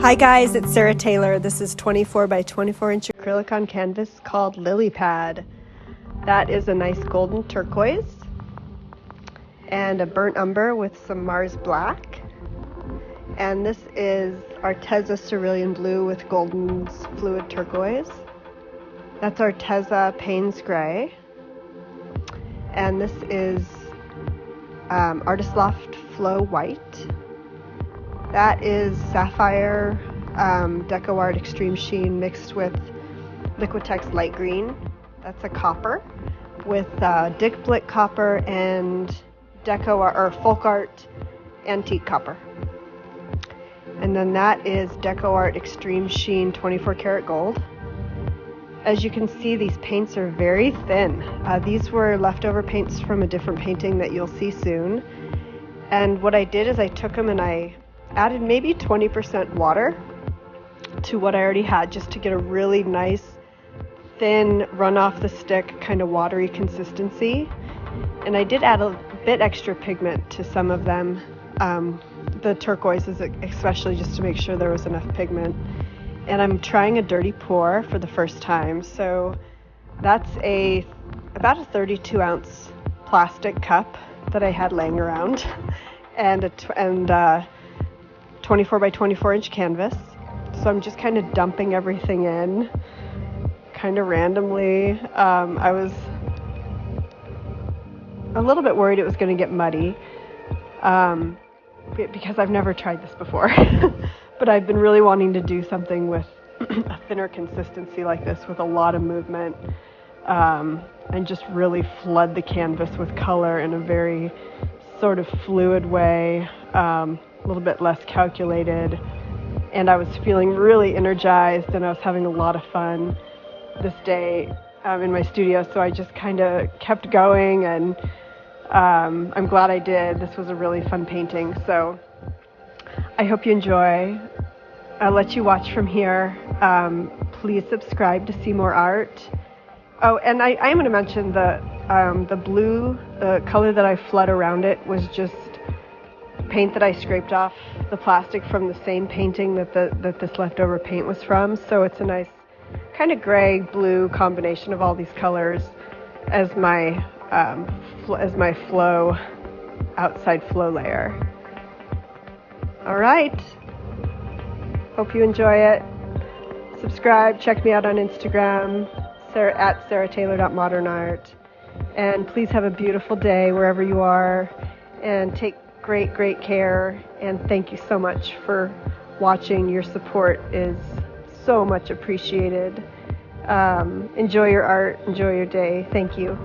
Hi guys, it's Sarah Taylor. This is 24 by 24 inch acrylic on canvas called Lily Pad. That is a nice golden turquoise and a burnt umber with some Mars black. And this is Arteza cerulean blue with golden fluid turquoise. That's Arteza Payne's gray. And this is Artist Loft Flow white. That is Sapphire decoart extreme sheen mixed with Liquitex light green. That's a copper with Dick Blick copper and decoart or folk art antique copper. And then that is decoart extreme sheen 24 karat gold. As you can see, these paints are very thin. These were leftover paints from a different painting that you'll see soon. And what I did is I took them and I added maybe 20% water to what I already had, just to get a really nice thin run off the stick kind of watery consistency. And I did add a bit extra pigment to some of them, the turquoises especially, just to make sure there was enough pigment. And I'm trying a dirty pour for the first time, so that's about a 32 ounce plastic cup that I had laying around and 24 by 24 inch canvas. So I'm just kind of dumping everything in kind of randomly. I was a little bit worried it was going to get muddy because I've never tried this before. But I've been really wanting to do something with a thinner consistency like this with a lot of movement, and just really flood the canvas with color in a very sort of fluid way, a little bit less calculated. And I was feeling really energized and I was having a lot of fun this day in my studio, so I just kind of kept going, and I'm glad I did. This was a really fun painting, so I hope you enjoy. I'll let you watch from here. Please subscribe to see more art. Oh, and I am going to mention the blue, the color that I flood around it was just paint that I scraped off the plastic from the same painting that this leftover paint was from. So it's a nice kind of gray blue combination of all these colors as my flow outside flow layer. All right. Hope you enjoy it. Subscribe. Check me out on Instagram, at sarahtaylor.modernart. And please have a beautiful day wherever you are. And take great care. And thank you so much for watching. Your support is so much appreciated. Enjoy your art. Enjoy your day. Thank you.